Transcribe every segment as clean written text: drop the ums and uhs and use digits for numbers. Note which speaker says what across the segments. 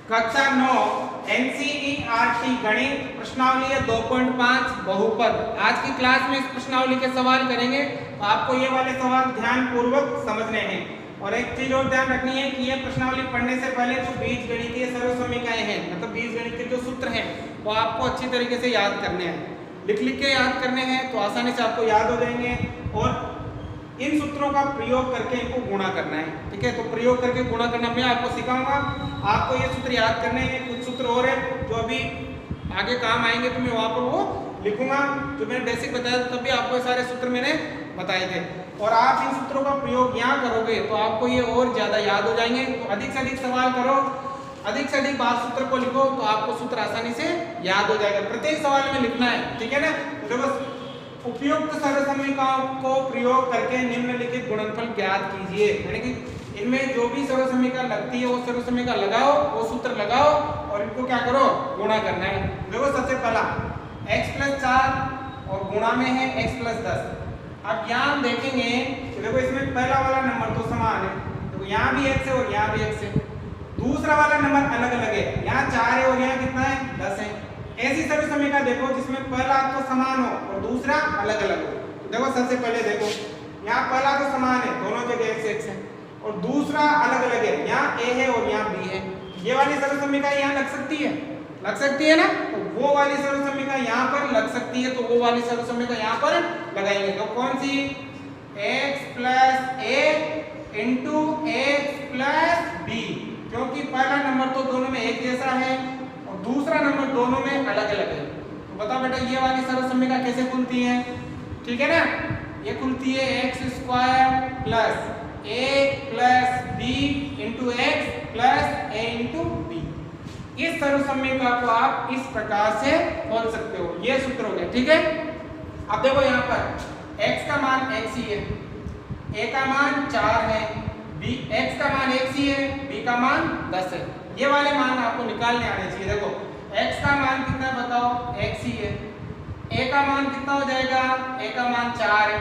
Speaker 1: कक्षा 9 एनसीईआरटी गणित प्रश्नावली 2.5 बहुपद। आज की क्लास में इस प्रश्नावली के सवाल करेंगे, तो आपको ये वाले सवाल ध्यान पूर्वक समझने हैं। और एक चीज और ध्यान रखनी है कि ये प्रश्नावली पढ़ने से पहले जो बीजगणितीय सर्वसमीकाएं हैं, मतलब बीजगणित के जो सूत्र हैं, वो आपको अच्छी तरीके से याद करने हैं। लिख लिख के याद करने हैं तो आसानी से आपको याद हो जाएंगे। और इन सूत्रों का प्रयोग करके इनको गुणा करना है, ठीक है। तो प्रयोग करके गुणा करना मैं आपको सिखाऊंगा। आपको ये सूत्र याद करने हैं। कुछ सूत्र और है जो अभी आगे काम आएंगे, तो मैं वहां पर वो लिखूंगा। जो मैंने बेसिक बताया था तभी आपको सारे सूत्र मैंने बताए थे। और आप इन सूत्रों का प्रयोग यहाँ करोगे तो आपको ये और ज्यादा याद हो जाएंगे। तो अधिक से अधिक सवाल करो, अधिक से अधिक बार सूत्र को लिखो, तो आपको सूत्र आसानी से याद हो जाएगा। प्रत्येक सवाल में लिखना है, ठीक है ना। तो उपयुक्त सर्वसमीकरणों को प्रयोग करके निम्नलिखित गुणनफल ज्ञात कीजिए। यानी कि इनमें जो भी सर्वसमीकरण लगती है वो सर्वसमीकरण लगाओ, वो सूत्र लगाओ और इनको क्या करो, गुणा करना है। देखो सबसे पहला x + 4 और गुणा में है x + 10। अब यहाँ हम देखेंगे कि देखो इसमें पहला वाला नंबर तो समान है, तो यहाँ भी x है और यहाँ भी x है। दूसरा वाला नंबर अलग अलग है, यहाँ 4 है और यहाँ कितना है, 10 है। ऐसी सर्वसमीकरण देखो जिसमें पहला तो समान हो और दूसरा अलग अलग हो। तो देखो सबसे पहले देखो यहाँ पहला तो समान है, दोनों जगह x है, और दूसरा अलग अलग है, यहाँ a है और यहाँ b है। ये वाली सर्वसमीकरण यहाँ लग सकती है, लग सकती है ना। तो वो वाली सर्वसमीकरण यहाँ पर लग सकती है, तो वो वाली सर्वसमीकरण यहाँ पर लगाएंगे। तो कौन सी, x + a × x + b, क्योंकि पहला नंबर तो दोनों में एक जैसा है और दूसरा नंबर दोनों में अलग अलग है। तो बताओ बेटा ये वाली सर्वसमीकरण कैसे खुलती है, ठीक है ना। ये खुलती है x² + a + b × x + a × b। इस सर्वसमीकरण को आप इस प्रकार से खोल सकते हो। ये सूत्र हो गया, ठीक है। अब देखो यहाँ पर x का मान x ही है, a का मान 4 है, x का मान x ही है, b का मान 10 है। ये वाले मान आपको निकालने आने चाहिए। देखो x का मान कितना बताओ, x ही है। a का मान कितना हो जाएगा, a का मान 4 है,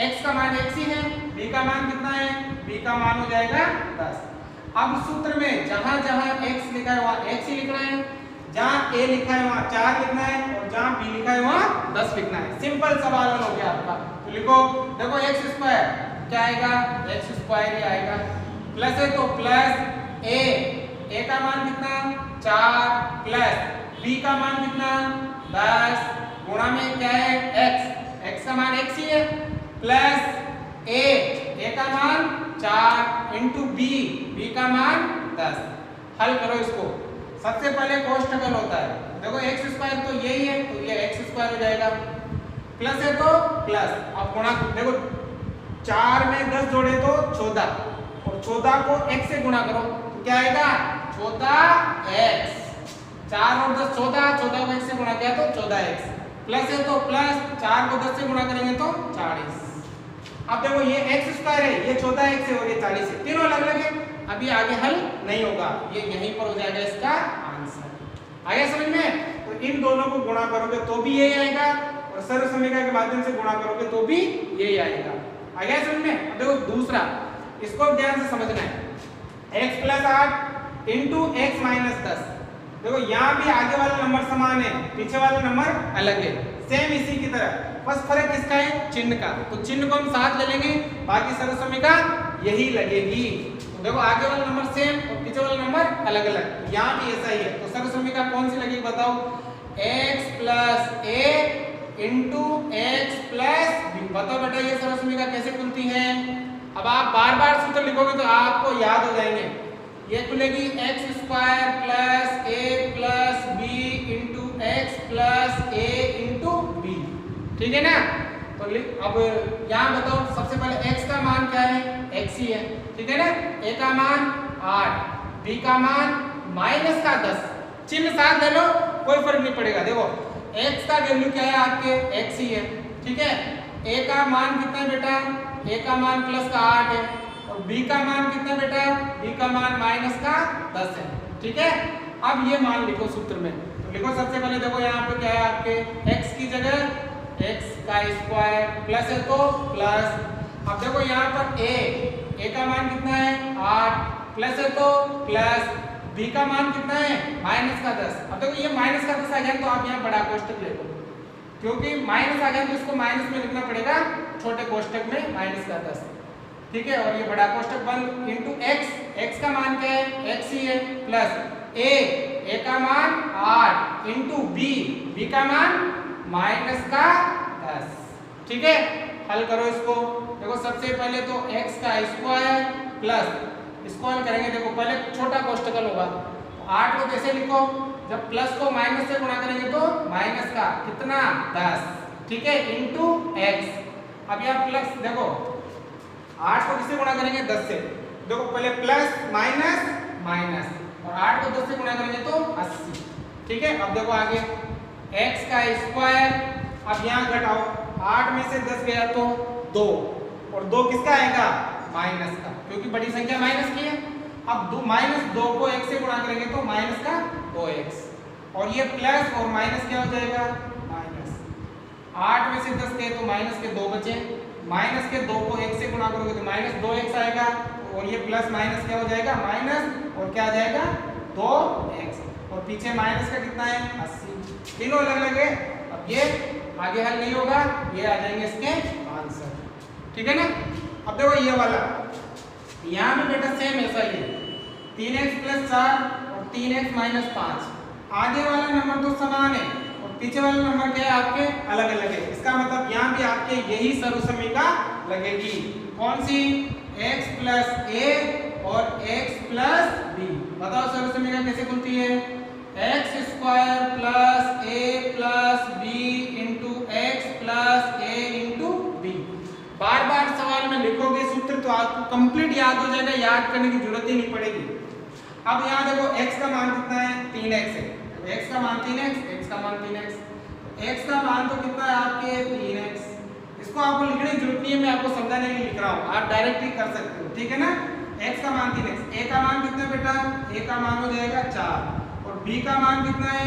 Speaker 1: x का मान x ही है, b का मान कितना है, b का मान हो जाएगा 10। अब सूत्र में जहां जहां x लिखा है वहां x ही लिखना है, जहां a लिखा है वहां 4 लिखना है और जहां b लिखा है वहां 10 लिखना है। सिंपल सवाल हो गया आपका। तो लिखो, देखो x² क्या आएगा, x² ही आएगा। प्लस है तो प्लस a का मान कितना, 4 प्लस b का मान कितना, 10 गुणा में क्या है, x का मान x ही है, प्लस a का मान 4 × b का मान 10। हल करो इसको। सबसे पहले कोष्ठकल होता है, देखो x² तो यही है, तो ये x² हो जाएगा। प्लस है तो प्लस, अब गुणा देखो 4 में 10 जोड़े तो 14 और 14 को x से गुणा करो तो क्या आएगा, 14x। 4 और 10 14, 14 को x से गुणा किया तो 14x। प्लस है तो प्लस, 4 को 10 से गुणा करेंगे तो 40। अब देखो ये x² है, ये 14x है और ये 40 है, तीनों अलग अलग है। अभी आगे हल नहीं होगा, ये यहीं पर हो जाएगा इसका आंसर। आगे समझ में। तो इन दोनों को गुणा करोगे तो भी यही आएगा और सर्वसमीकरण के माध्यम से गुणा करोगे तो भी यही आएगा। आगे समझ में। अब देखो दूसरा, इसको ध्यान से समझना है। x + 8 × x - 10। देखो यहाँ भी आगे वाला नंबर समान है, पीछे वाला नंबर अलग है, सेम इसी की तरह। बस फर्क किसका है, चिन्ह का। तो चिन्ह को हम साथ ले लेंगे, बाकी सर्वसमीकरण यही लगेगी। तो देखो आगे वाला नंबर सेम और पीछे वाला नंबर अलग अलग, यहाँ भी ऐसा ही है। तो सर्वसमीकरण कौन सी लगेगी बताओ, x + a × x + b। बताओ बेटा ये सर्वसमीकरण कैसे खुलती है। अब आप बार बार सूत्र लिखोगे तो आपको याद हो जाएंगे। ये खुलेगी x² + a + b × x + a × b, ठीक है ना। तो अब यहाँ बताओ सबसे पहले x का मान क्या है, x ही है, ठीक है ना। a का मान 8, b का मान -10। चिन्ह साथ ले लो, कोई फर्क नहीं पड़ेगा। देखो x का वैल्यू क्या है आपके, x ही है, ठीक है। a का मान कितना है बेटा, a का मान +8 है और b का मान कितना बेटा, b का मान -10 है, ठीक है। अब ये मान लिखो सूत्र में। तो लिखो सबसे पहले, देखो यहाँ पे क्या है आपके, x की जगह x² प्लस है तो प्लस। अब देखो यहाँ पर a का मान कितना है, 8 प्लस है तो प्लस, b का मान कितना है माइनस का 10। अब देखो ये माइनस का 10 आ गया तो आप यहाँ बड़ा कोष्टक ले लो, क्योंकि माइनस आ गया तो इसको माइनस में लिखना पड़ेगा छोटे कोष्टक में माइनस का 10, ठीक है। और ये बड़ा कोष्टक बंद इंटू x, x का मान क्या है x ही है, प्लस a का मान 8 इंटू b का मान माइनस का 10, ठीक है। हल करो इसको, देखो सबसे पहले तो x का स्क्वायर प्लस इसको हल करेंगे, देखो पहले छोटा कोष्टक होगा, 8 को कैसे लिखो, जब प्लस को माइनस से गुणा करेंगे तो माइनस का कितना 10, ठीक है, इंटू x। अब यहाँ प्लस देखो 8 को किससे गुणा करेंगे 10 से, देखो पहले प्लस माइनस माइनस और 8 को 10 से गुणा करेंगे तो 80, ठीक है। अब देखो आगे x का स्क्वायर, अब यहाँ घटाओ 8 में से 10 गया तो 2 और 2 किसका आएगा माइनस का, क्योंकि बड़ी संख्या माइनस की है। अब माइनस 2 को 1 से गुणा करेंगे तो माइनस का 2x और ये प्लस और माइनस क्या हो जाएगा माइनस, 8 में से 10 गए तो माइनस के 2 बचे, माइनस के 2 को 1 से गुणा करोगे तो माइनस 2x आएगा और ये प्लस माइनस क्या हो जाएगा माइनस और क्या आ जाएगा 2x और पीछे माइनस का कितना है 80, तीनों अलग अलग है। अब ये आगे हल नहीं होगा, ये आ जाएंगे इसके आंसर, ठीक है ना। अब देखो ये वाला यहाँ भी बेटा सेम ऐसा ही है, 3x प्लस 4 और 3x माइनस 5, आगे वाला नंबर तो समान है और पीछे वाला नंबर क्या है आपके अलग अलग है। इसका मतलब यहाँ भी आपके यही सर्वसमीका लगेगी, कौन सी x प्लस a और x प्लस b। बताओ सर्वसमीका कैसे खुलती है, x square plus a plus b into x plus a into b। बार बार सवाल में लिखोगे सूत्र तो आपको कंप्लीट याद हो जाएगा, याद करने की जरूरत ही नहीं पड़ेगी। अब यहाँ देखो x का मान कितना है 3x है, x का मान 3x, x का मान 3x, x का मान तो कितना है आपके 3x, इसको आपको लिखने की जरूरत नहीं है, मैं आपको समझाने के लिए लिख रहा हूँ, आप डायरेक्ट ही कर सकते हो, ठीक है ना। x का मान 3x, a का मान कितना बेटा, a का मान हो जाएगा 4 और b का मान कितना है,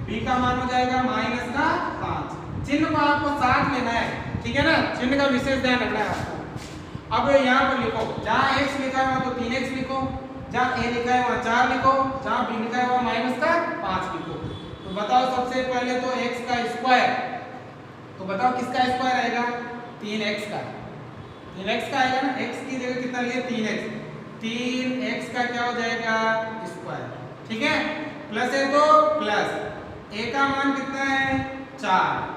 Speaker 1: b का मान हो जाएगा माइनस का 5। चिन्ह को आपको साथ लेना है, ठीक है ना, चिन्ह का विशेष ध्यान रखना है आपको। अब यहाँ पर लिखो, जहाँ x लिखा है वहाँ तो 3x लिखो, जहाँ a लिखा है वहाँ 4 लिखो, जहाँ b लिखा है वहाँ माइनस का 5 लिखो। तो बताओ सबसे पहले तो x का स्क्वायर, तो बताओ किसका स्क्वायर आएगा 3x का, 3x का आएगा ना, x की जगह कितना लिए 3x, 3x का क्या हो जाएगा स्क्वायर, ठीक है। प्लस है तो प्लस, a का मान कितना है 4,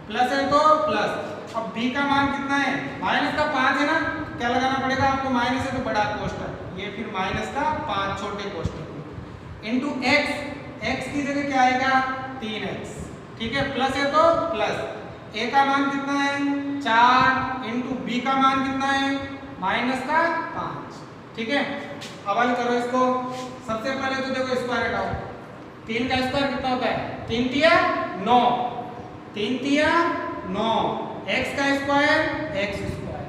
Speaker 1: प्लस है तो प्लस, अब b का मान कितना है माइनस का 5 है ना, क्या लगाना पड़ेगा आपको, माइनस है तो बड़ा कोष्टक, ये फिर माइनस का 5 छोटे कोष्टक इंटू x, x की जगह क्या आएगा 3x, ठीक है। प्लस है तो प्लस, a का मान कितना है 4 इंटू b का मान कितना है माइनस का 5, ठीक है। अब हल करो इसको, सबसे पहले तो देखो स्क्वायर हटाओ, 3 का स्क्वायर कितना होता है 3 तिया 9, 3 तिया 9, x का स्क्वायर x स्क्वायर,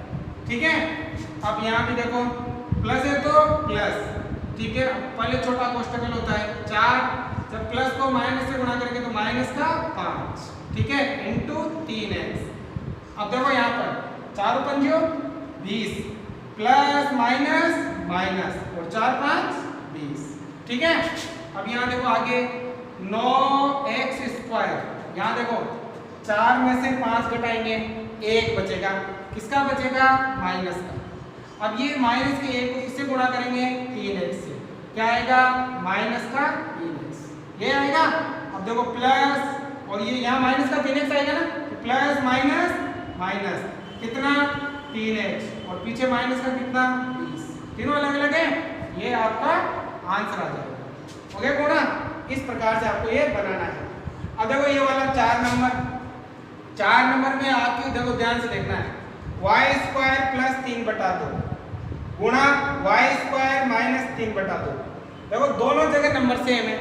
Speaker 1: ठीक है। अब यहाँ भी देखो प्लस है तो प्लस, ठीक है, पहले छोटा कोष्टक होता है 4, जब प्लस को माइनस से गुणा करेंगे तो माइनस का 5, ठीक है, इंटू 3x। अब देखो यहाँ पर 4 पंजो 20 प्लस माइनस माइनस और 4 5 20, ठीक है। अब यहाँ देखो आगे 9x स्क्वायर, यहाँ देखो 4 में से 5 घटाएंगे 1 बचेगा, किसका बचेगा माइनस का। अब ये माइनस के 1 को किससे गुणा करेंगे 3x से, क्या आएगा माइनस का 3x, ये आएगा। अब देखो प्लस और ये यहाँ माइनस का 3x आएगा ना, तो प्लस माइनस माइनस कितना 3x और पीछे माइनस का कितना 20, तीनों अलग अलग है, ये आपका आंसर आ जाएगा। हो गया कोना, इस प्रकार से आपको ये बनाना है। अब देखो ये वाला 4 नंबर में आपको देखो ध्यान से देखना है, y स्क्वायर प्लस 3/2 गुणा y स्क्वायर माइनस 3/2। देखो दोनों जगह नंबर सेम है,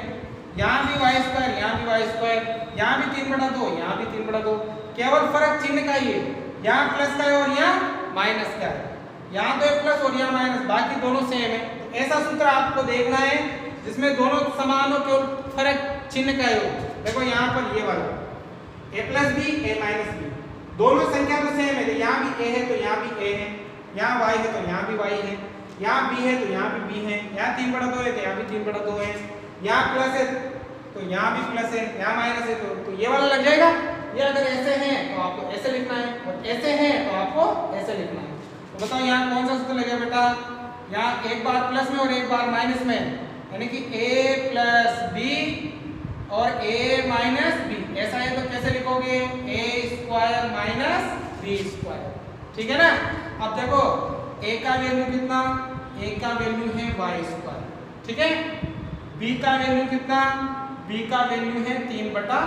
Speaker 1: यहाँ भी y स्क्वायर, यहाँ भी y स्क्वायर, यहाँ भी 3/2, यहाँ भी 3/2, केवल फर्क चिन्ह का ही है, यहाँ प्लस का है और यहाँ माइनस का है, यहाँ तो प्लस और यहाँ माइनस, बाकी दोनों सेम है। ऐसा सूत्र आपको देखना है जिसमें दोनों समान हो, केवल फर्क चिन्ह का ही हो। देखो यहाँ पर ये वाला a plus b a minus b, दोनों संख्या तो सेम है, यहाँ भी a है तो यहाँ भी a है, यहाँ y है तो यहाँ भी y है, यहाँ b है तो यहाँ भी b है, यहाँ 3/2 है तो यहाँ भी 3/2 है, यहाँ प्लस है तो यहाँ भी प्लस है, यहाँ माइनस है तो ये वाला लग जाएगा। ये अगर ऐसे है तो आपको ऐसे लिखना है और ऐसे है तो आपको ऐसे लिखना है। तो बताओ यहाँ कौन सा सूत्र लगेगा बेटा? यहाँ एक बार प्लस में और एक बार माइनस में, यानी कि a प्लस b और a माइनस b। ऐसा है तो कैसे लिखोगे? a square minus b square, ठीक है ना। अब देखो a का वैल्यू कितना? a का वैल्यू है y स्क्वायर, ठीक है। b का वैल्यू कितना? b का वैल्यू है 3/2,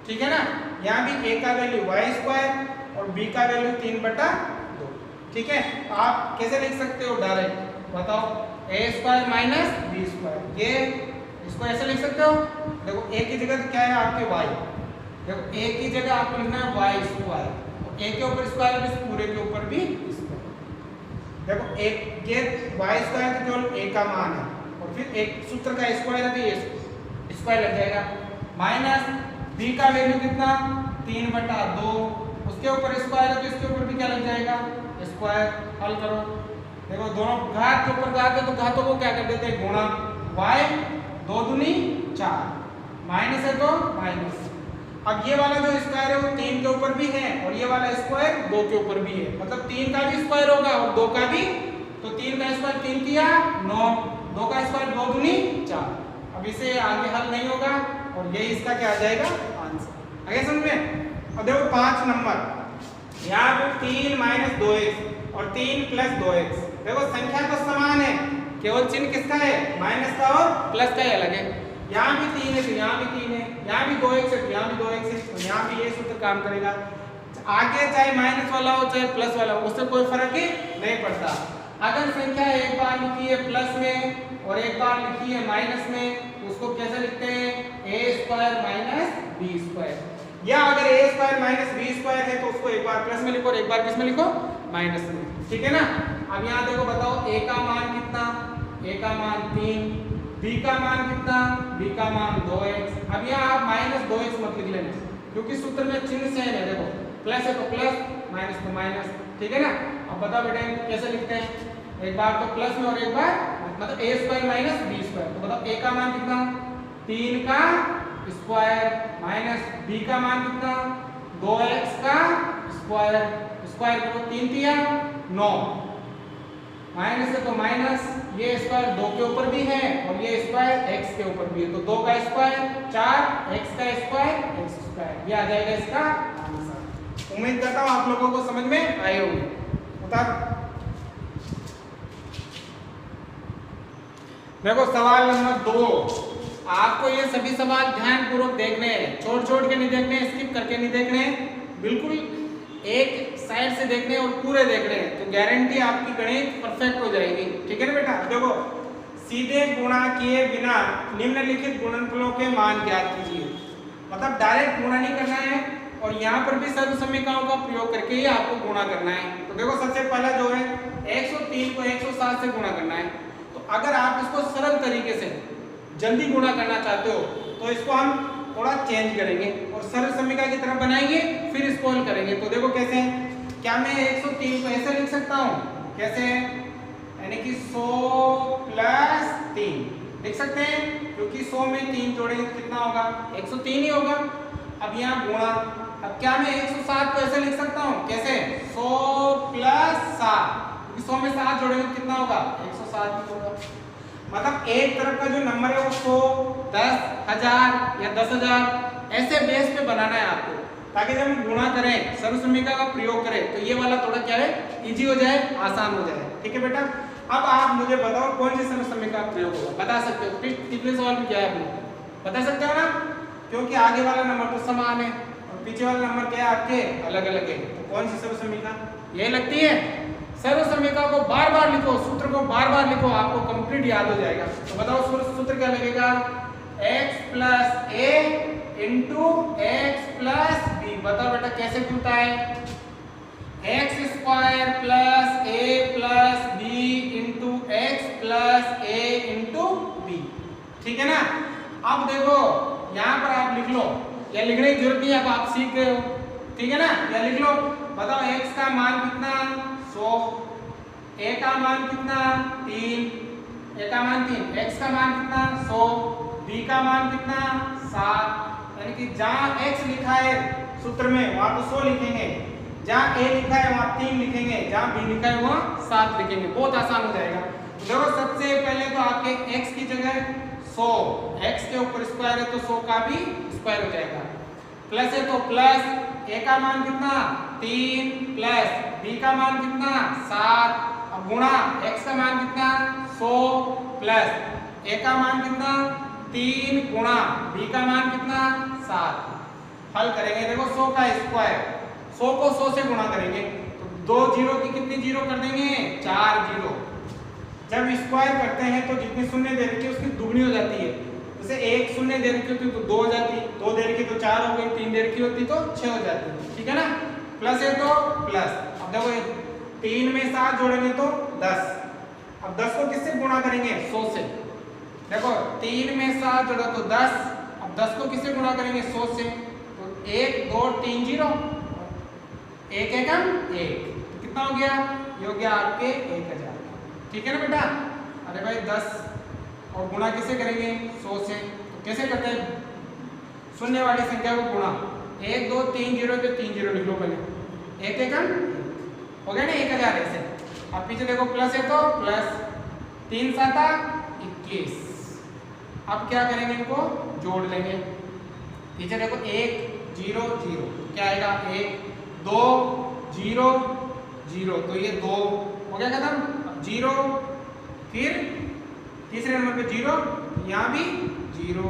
Speaker 1: ठीक है ना। यहाँ भी a का वैल्यू y स्क्वायर और b का वैल्यू 3/2, ठीक है। आप कैसे लिख सकते हो डायरेक्ट? बताओ a square minus b square, ये इसको ऐसे लिख सकते हो। देखो a की जगह क्या है आपके y, देखो a की जगह आपको लिखना है y स्क्वायर, a के ऊपर स्क्वायर और इस पूरे के ऊपर भी स्क्वायर। देखो एक ये y स्क्वायर तो केवल a का मान है और फिर एक सूत्र का स्क्वायर है तो ये स्क्वायर लग जाएगा। माइनस b का वैल्यू कितना? 3/2, उसके ऊपर स्क्वायर है तो इसके ऊपर भी क्या लग जाएगा? स्क्वायर। हल करो, देखो दोनों घात के ऊपर घात है तो घातों को क्या कर देते हैं? गुणा। y 2 दूनी 4, माइनस है तो माइनस। अब ये वाला जो स्क्वायर है वो 3 के ऊपर भी है और ये वाला स्क्वायर 2 के ऊपर भी है, मतलब 3 का भी स्क्वायर होगा और 2 का भी। तो 3 का स्क्वायर 3 किया 9, 2 का स्क्वायर 2 दूनी 4। अब इसे आगे हल नहीं होगा और ये इसका क्या आ जाएगा? आंसर। आगे समझ में। अब देखो 5 नंबर, यहाँ पे 3 माइनस 2x और 3 प्लस 2x। देखो संख्या तो समान है, केवल चिन्ह किसका है? माइनस का और प्लस का ही अलग है। यहाँ भी 3 है तो यहाँ भी 3 है, यहाँ भी 2x है तो यहाँ भी 2x है, तो यहाँ भी ये सूत्र काम करेगा। आगे चाहे माइनस वाला हो चाहे प्लस वाला हो, उससे कोई फर्क ही नहीं पड़ता। अगर संख्या एक बार लिखी है प्लस में और एक बार लिखी है माइनस में तो उसको कैसे लिखते हैं? a square minus b square. या अगर a square minus b square है तो उसको एक बार प्लस में लिखो और एक बार किस में लिखो? माइनस में, ठीक है ना। अब यहाँ देखो बताओ a का मान कितना? a का मान 3, b का मान कितना? b का मान 2x। अब यहाँ आप माइनस 2x मत लिख लेना क्योंकि सूत्र में चिन्ह सेम है। देखो प्लस है तो प्लस, माइनस तो माइनस, ठीक है ना। अब बताओ बेटा कैसे लिखते हैं? एक बार तो प्लस में और एक बार मतलब a square minus b square. तो बताओ a का मान कितना? 3 का स्क्वायर माइनस b का मान कितना? 2x का स्क्वायर। स्क्वायर करो 3 तिया 9, माइनस है तो माइनस, ये स्क्वायर 2 के ऊपर भी है और ये स्क्वायर x के ऊपर भी है, तो 2 का स्क्वायर 4, x का स्क्वायर x स्क्वायर। ये आ जाएगा इसका आंसर। उम्मीद करता हूँ आप लोगों को समझ में आए होंगे। बता देखो सवाल नंबर 2, आपको ये सभी सवाल ध्यानपूर्वक देखने हैं, छोड़ के नहीं देखने, स्किप करके नहीं देखने, बिल्कुल एक साइड से देखने और पूरे देखने हैं, तो गारंटी आपकी गणित परफेक्ट हो जाएगी, ठीक है ना बेटा। देखो सीधे गुणा किए बिना निम्नलिखित गुणनफलों के मान ज्ञात कीजिए, मतलब डायरेक्ट गुणा नहीं करना है और यहाँ पर भी सर्व समीकरणों का प्रयोग करके ही आपको गुणा करना है। तो देखो सबसे पहला जो है 103 को 107 से गुणा करना है। तो अगर आप इसको सरल तरीके से जल्दी गुणा करना चाहते हो तो इसको हम थोड़ा चेंज करेंगे और सरल समीकरण की तरफ बनाएंगे, फिर इसको हल करेंगे। तो देखो कैसे, क्या मैं 103 को ऐसे लिख सकता हूँ? कैसे? यानी कि 100 प्लस 3 लिख सकते हैं, क्योंकि 100 में 3 जोड़ेंगे तो कितना होगा? 103 ही होगा। अब यहाँ गुणा, अब क्या मैं 107 को ऐसे लिख सकता हूँ? कैसे? 100 प्लस 7, क्योंकि 100 में 7 जोड़ेंगे तो कितना होगा? 107 ही होगा। मतलब एक तरफ का जो नंबर है वो 100, 10, 1000 या 10,000 ऐसे बेस पे बनाना है आपको, ताकि जब हम गुणा करें सर्व समीकरण का प्रयोग करें तो ये वाला थोड़ा क्या है, इजी हो जाए, आसान हो जाए, ठीक है बेटा। अब आप मुझे बताओ कौन से सर्व समीकरण का प्रयोग होगा, बता सकते हो? पिछले सवाल में क्या है आपने बता सकते हो ना, क्योंकि आगे वाला नंबर तो समान है और पीछे वाला नंबर क्या है आपके अलग अलग है। तो कौन सी सर्व समीकरण ये लगती है? सर्व समीकरण को बार बार लिखो, सूत्र को बार बार लिखो, आपको कंप्लीट याद हो जाएगा। तो बताओ सूत्र क्या लगेगा? x plus a into x plus b. बताओ बेटा कैसे खुलता है? X square plus a plus b into x plus a into b, ठीक है ना। अब देखो यहाँ पर आप लिख लो, या लिखने की जरूरत नहीं है, अब आप सीख गए हो, ठीक है ना। या लिख लो, बताओ x का मान कितना? 100, ए का मान कितना 3, ए का मान 3, x का मान कितना 100, b का मान कितना 7, यानी कि जहां x लिखा है सूत्र में वहां तो 100 लिखेंगे, जहां a लिखा है वहां 3 लिखेंगे, जहां b लिखा है वहां 7 लिखेंगे। बहुत आसान हो जाएगा। तो देखो सबसे पहले तो आपके x की जगह 100, x के ऊपर स्क्वायर है तो 100 का भी स्क्वायर हो जाएगा। प्लस है तो प्लस a का मान कितना 3 प्लस b का मान कितना 7, अब गुणा x का मान कितना 100 प्लस a का मान कितना 3 गुणा b का मान कितना 7। हल करेंगे, देखो 100 का स्क्वायर, 100 को 100 से गुणा करेंगे तो 2 जीरो की कितनी जीरो कर देंगे 4 जीरो। जब स्क्वायर करते हैं तो जितनी शून्य दे रखी है उसकी दुगनी हो जाती है। जैसे एक शून्य दे रखी होती तो 2 हो जाती, 2 दे रखी तो 4 हो गई, 3 दे रखी होती तो 6 हो जाती, ठीक है ना। प्लस है तो प्लस, अब देखो 3 में 7 जोड़ेंगे तो 10, अब 10 को किससे गुणा करेंगे 100 से। देखो 3 में 7 जोड़ो तो 10, अब 10 को किससे गुणा करेंगे 100 से, तो 1 2 3 जीरो, 1 एकम 1, तो कितना हो गया, ये हो गया आपके 1000, ठीक है ना बेटा। अरे भाई 10 और गुणा किसे करेंगे 100 से, तो कैसे करते हैं, शून्य वाली संख्या को गुणा, 1 2 3 जीरो के 3 जीरो लिख लो पहले, 1 एकम हो गया ना 1000 ऐसे। अब पीछे देखो प्लस है तो प्लस, 3 7 21, अब क्या करेंगे इनको जोड़ लेंगे, पीछे देखो 1 0 0, क्या आएगा 1 2 0 0, तो ये 2 हो गया खत्म। 0 फिर तीसरे नंबर पे 0, यहाँ भी 0,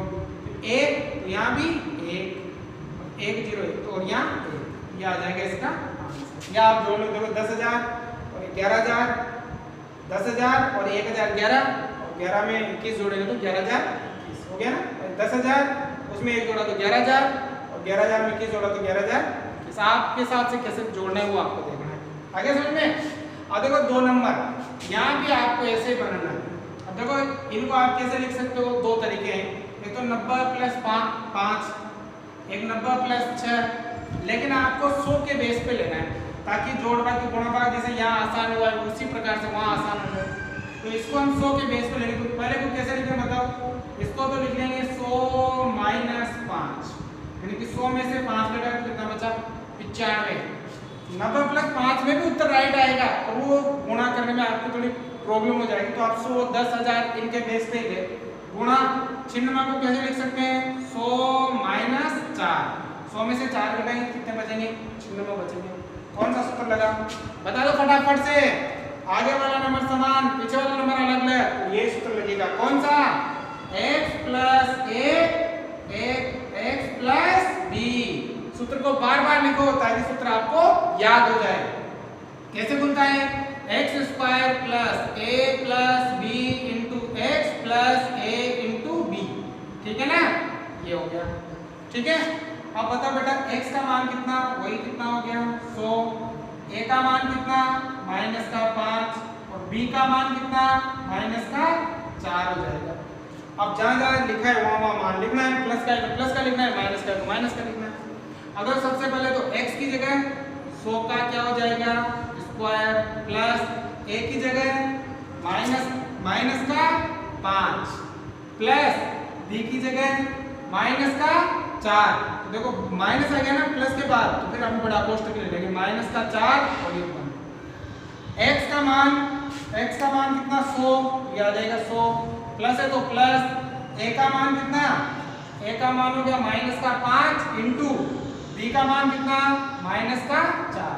Speaker 1: 1 तो यहाँ भी 1 0 1, तो और यहाँ 1, ये आ जाएगा इसका आंसर। या आप जोड़ लो, देखो 10,000 और 11,000, 10,000 और 1,000 11, और 11 में 21 जोड़ेंगे तो 11,021 हो गया ना। 10,000 उसमें 1 जोड़ा तो 11,000, और 11,000 में 21 जोड़ा तो 11,000। आपके साथ से कैसे जोड़ना है वो आपको देखना है, आगे समझ में। अब देखो 2 नंबर यहाँ भी आपको ऐसे बनाना है। अब देखो इनको आप कैसे लिख सकते हो, 2 तरीके हैं, एक तो 90 प्लस 5, एक 90 प्लस 6, लेकिन आपको 100 के बेस पे लेना है ताकि जोड़ भाग की गुणा भाग जैसे यहाँ आसान हुआ है उसी प्रकार से वहाँ आसान हो जाए। तो इसको हम 100 के बेस पे लेंगे, तो पहले को कैसे लिखें बताओ, इसको तो लिख लेंगे 100 माइनस 5, यानी कि 100 में से 5 घटाए तो कितना बचा 95। 90 प्लस 5 में भी उत्तर राइट आएगा और वो गुणा करने में आपको थोड़ी प्रॉब्लम हो जाएगी, तो आप 100 10,000 इनके बेस पे ले गुणा। चिन्ह को कैसे लिख सकते हैं 100 माइनस 4, 100 में से 4 घटाएंगे कितने बचेंगे, चिन्ह में बचेंगे। कौन सा सूत्र लगा बता दो फटाफट से, आगे वाला नंबर समान पीछे वाला नंबर अलग ले, तो ये सूत्र लगेगा कौन सा, x plus a x plus b। सूत्र को बार बार लिखो ताकि सूत्र आपको याद हो जाए। कैसे खुलता है, x square plus a plus b into x plus a into b, ठीक है ना, ये हो गया, ठीक है। अब बताओ बेटा x का मान कितना, वही कितना हो गया 100, a का मान कितना माइनस का 5, और b का मान कितना माइनस का 4 हो जाएगा। अब जहां जहां लिखा है वहां वहां मान लिखना है, प्लस का है तो प्लस का लिखना है, माइनस का है तो माइनस का लिखना है। अगर सबसे पहले तो x की जगह 100 का क्या हो जाएगा स्क्वायर, प्लस a की जगह माइनस का 5, प्लस b की जगह माइनस का 4। तो देखो माइनस आ गया ना प्लस के बाद, तो फिर हम बड़ा कोष्टक ले लेंगे माइनस का 4 और ये 1। x का मान कितना 100, ये आ जाएगा 100, प्लस है तो प्लस, a का मान कितना, a का मान हो गया माइनस का 5 इंटू b का मान कितना माइनस का 4।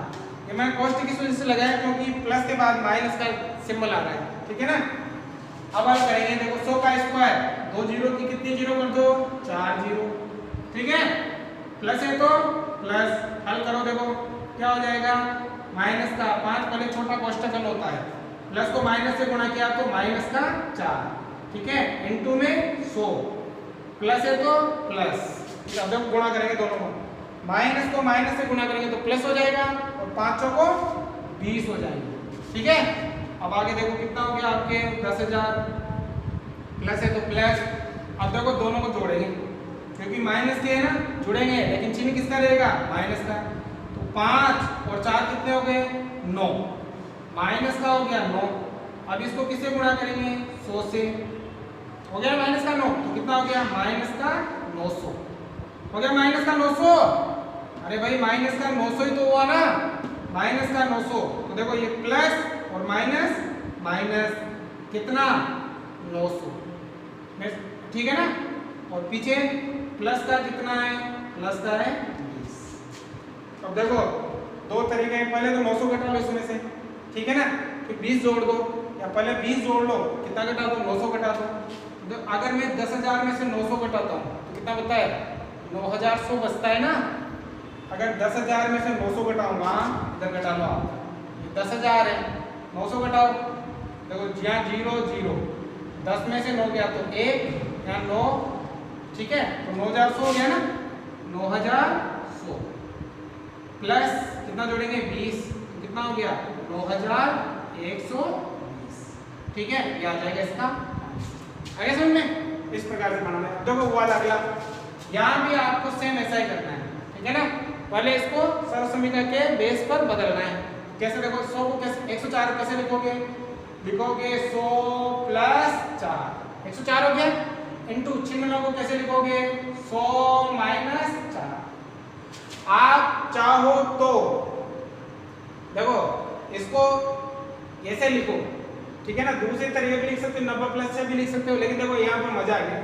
Speaker 1: ये मैं कोष्टक की वजह से लगाया क्योंकि प्लस के बाद माइनस का सिंबल आ रहा है, ठीक है ना। अब हम करेंगे, देखो 100 का स्क्वायर, 2 जीरो की कितनी जीरो कर दो 4 जीरो, ठीक है। प्लस है तो प्लस, हल करो देखो क्या हो जाएगा माइनस का 5, पहले छोटा कोष्टक हल होता है, प्लस को माइनस से गुणा किया तो माइनस का 4, ठीक है, इनटू में 100, प्लस है तो प्लस, अब जब गुणा करेंगे दोनों को, माइनस को माइनस से गुणा करेंगे तो प्लस हो जाएगा और 5 को 20 हो जाएगा, ठीक है। अब आगे देखो कितना हो गया आपके 10,000, प्लस है तो प्लस। अब देखो दोनों को जोड़ेंगे क्योंकि माइनस के है ना, जुड़ेंगे लेकिन चिन्ह किसका रहेगा माइनस का, तो 5 और 4 कितने हो गए 9, माइनस का हो गया 9। अब इसको किससे गुणा करेंगे? 100 से। हो गया माइनस का 9, तो कितना हो गया? माइनस का 900 हो गया। माइनस का 900, अरे भाई माइनस का 900 ही तो हुआ ना, माइनस का 900। तो देखो ये प्लस और माइनस, माइनस कितना? 900, ठीक है ना। और पीछे प्लस का कितना है? प्लस का है 20। अब देखो दो तरीके हैं, पहले तो 900 घटा लो इसमें से, ठीक है ना, फिर 20 जोड़ दो, या पहले 20 जोड़ लो, कितना घटा दो? 900 घटा दो। तो अगर मैं 10,000 में से 900 घटाता हूँ तो कितना बचता है? 9,100 बचता है ना। अगर 10,000 में से 900 घटाऊंगा, इधर घटा लो आप, ये 10,000 है, 900 घटाओ, देखो यहाँ 0 0, 10 में से 9 गया तो 1, यहाँ 9, ठीक है, तो 9,100 हो गया ना, 9,100 प्लस कितना जोड़ेंगे? 20, कितना हो गया? 9,120, ठीक है, ये आ जाएगा इसका। आगे समझ में? इस प्रकार से बनाना है। देखो वो वाला अगला, यहाँ भी आपको सेम ऐसा ही करना है, ठीक है ना। पहले इसको सर्व समीकरण के बेस पर बदलना है। कैसे? देखो 100 को कैसे, 104 कैसे लिखोगे? लिखोगे 100 प्लस 4, 104 हो गया, इनटू चिन्ह को कैसे लिखोगे? 100 माइनस 4। आप चाहो तो देखो इसको ऐसे लिखो, ठीक है ना, दूसरे तरीके भी लिख सकते हो, 90 प्लस से भी लिख सकते हो, लेकिन देखो यहाँ पर मजा आ गया,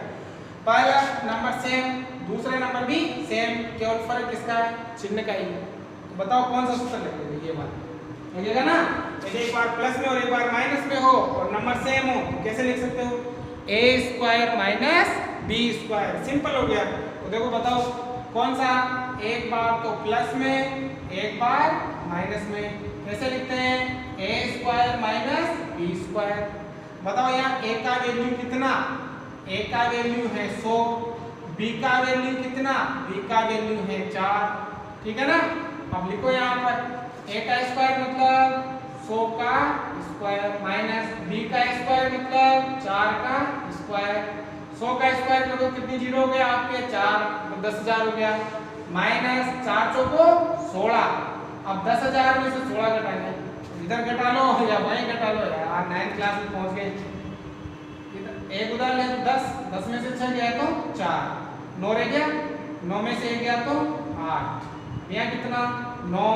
Speaker 1: पहला नंबर सेम, दूसरा नंबर भी सेम, केवल फर्क किसका है? चिन्ह का ही। तो बताओ कौन सा सूत्र लगेगा? ये वाला लगेगा ना। यदि एक बार प्लस में और एक बार माइनस में हो और नंबर सेम हो तो कैसे लिख सकते हो? a square minus b square, simple हो गया। तो देखो बताओ कौन सा? एक बार तो प्लस में, एक बार माइनस में, कैसे लिखते हैं? a square minus b square. बताओ यहाँ a का वैल्यू कितना? a का वैल्यू है 100, b का वैल्यू कितना? b का वैल्यू है 4, ठीक है ना। अब लिखो यहाँ पर a का स्क्वायर मतलब 100 का स्क्वायर माइनस b का स्क्वायर मतलब 4 का स्क्वायर। 100 का स्क्वायर करो, कितनी जीरो हो गया आपके? 4, तो 10,000 हो गया, माइनस 4 चौको 16। अब 10,000 में से 16 घटाएंगे, इधर घटा लो या वहीं घटा लो यार, 9th क्लास में पहुंच गए। एक उदाहरण है 10, 10 में से 6 गया तो 4, 9 रह गया, 9 में से 1 गया तो 8, यहाँ कितना? 9,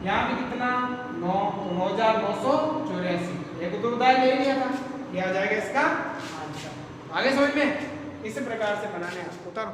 Speaker 1: यहाँ भी कितना? 9, तो 9,984। एक दो उदाहरण ले लिया था, ये आ जाएगा इसका आंसर। आगे समझ में? इस प्रकार से बनाने हैं, उतारो।